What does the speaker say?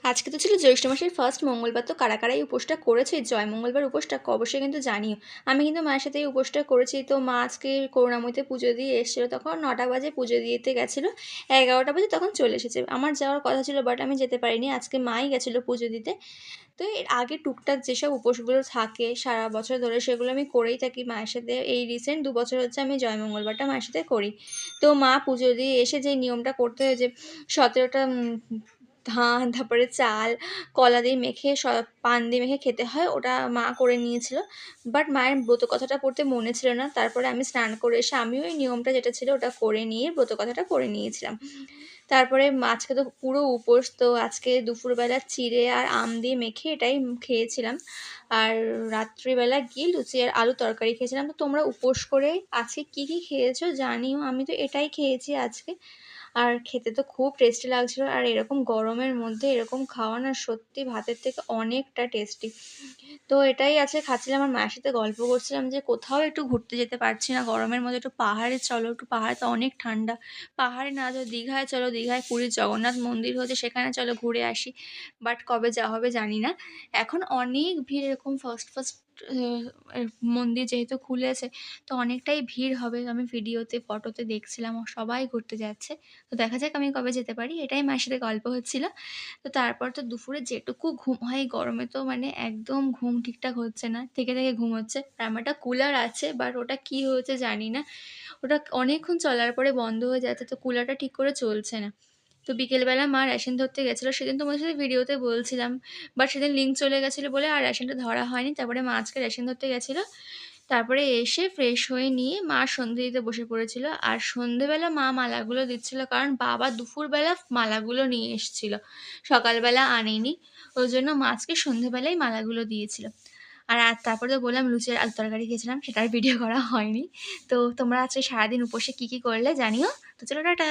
আজকে তো ছিল জ্যৈষ্ঠ মাসের ফার্স্ট মঙ্গলবার। তো কারা কারা এই উপোসটা করেছো, এই জয় মঙ্গলবার উপোসটা অবশ্যই কিন্তু জানিও। আমি কিন্তু মায়ের সাথে এই উপোসটা করেছি। তো মা আজকে করুণাময়ীতে পুজো দিয়ে এসেছিলো, তখন 9টা বাজে পুজো দিতে গেছিলো, 11টা বাজে তখন চলে এসেছে। আমার যাওয়ার কথা ছিল বাট আমি যেতে পারিনি, আজকে মাই গেছিলো পুজো দিতে। তো এর আগে টুকটাক যেসব উপোসগুলো থাকে সারা বছর ধরে সেগুলো আমি করেই থাকি মায়ের সাথে। এই রিসেন্ট 2 বছর হচ্ছে আমি জয় মঙ্গলবারটা মায়ের সাথে করি। তো মা পুজো দিয়ে এসে যে নিয়মটা করতে হয়, যে 17টা ধান, তারপরে চাল, কলা দিয়ে মেখে পান দিয়ে মেখে খেতে হয়, ওটা মা করে নিয়েছিল। বাট মায়ের ব্রত কথাটা পড়তে মনে ছিল না। তারপরে আমি স্নান করে এসে আমিও ওই নিয়মটা যেটা ছিল ওটা করে নিয়ে ব্রত কথাটা করে নিয়েছিলাম। তারপরে আজকে তো পুরো উপোস, তো আজকে দুপুরবেলা চিড়ে আর আম দিয়ে মেখে এটাই খেয়েছিলাম। আর রাত্রিবেলা গিয়ে লুচি আর আলু তরকারি খেয়েছিলাম। তো তোমরা উপোস করে আজকে কী কী খেয়েছো জানিও। আমি তো এটাই খেয়েছি আজকে। আর খেতে তো খুব টেস্টি লাগছিল। আর এরকম গরমের মধ্যে এরকম খাওয়া না সত্যি ভাতের থেকে অনেকটা টেস্টি। তো এটাই আছে, খাচ্ছিলাম আর মায়ের সাথে গল্প করছিলাম যে কোথাও একটু ঘুরতে যেতে পারছি না গরমের মধ্যে, একটু পাহাড়ে চলো, একটু পাহাড়ে তো অনেক ঠান্ডা। পাহাড়ে না যাও দীঘায় চলো, দীঘায় পুরীর জগন্নাথ মন্দির হচ্ছে সেখানে চলো ঘুরে আসি। বাট কবে যাওয়া হবে জানি না। এখন অনেক ভিড়, এরকম ফার্স্ট ফার্স্ট মন্দির যেহেতু খুলেছে, তো অনেকটাই ভিড় হবে। আমি ভিডিওতে ফটোতে দেখছিলাম সবাই ঘুরতে যাচ্ছে। তো দেখা যাক আমি কবে যেতে পারি, এটাই মায়ের সাথে গল্প হচ্ছিল। তো তারপর তো দুপুরে যেটুকু ঘুম হয় গরমে, তো মানে একদম ঘুম ঠিকঠাক হচ্ছে না, থেকে থেকে ঘুম হচ্ছে। আর আমার একটা কুলার আছে বাট ওটা কী হয়েছে জানি না, ওটা অনেকক্ষণ চলার পরে বন্ধ হয়ে যাচ্ছে, তো কুলারটা ঠিক করে চলছে না। তো বিকেলবেলা মা রেশন ধরতে গেছিলো, সেদিন তোমাদের সাথে ভিডিওতে বলছিলাম, বাট সেদিন লিঙ্ক চলে গেছিলো বলে আর রেশনটা ধরা হয়নি। তারপরে মা আজকে রেশন ধরতে গেছিলো, তারপরে এসে ফ্রেশ হয়ে নিয়ে মা সন্ধে দিতে বসে পড়েছিল। আর সন্ধেবেলা মা মালাগুলো দিচ্ছিল, কারণ বাবা দুপুরবেলা মালাগুলো নিয়ে এসেছিল, সকালবেলা আনেনি। ওই জন্য মা আজকে সন্ধেবেলায় মালাগুলো দিয়েছিল। আর তারপরে তো বললাম লুচি আর আলু তরকারি খেয়েছিলাম, সেটার ভিডিও করা হয়নি। তো তোমরা আজকে সারাদিন উপোসে কী কী করলে জানিও। তো চলো টাটা।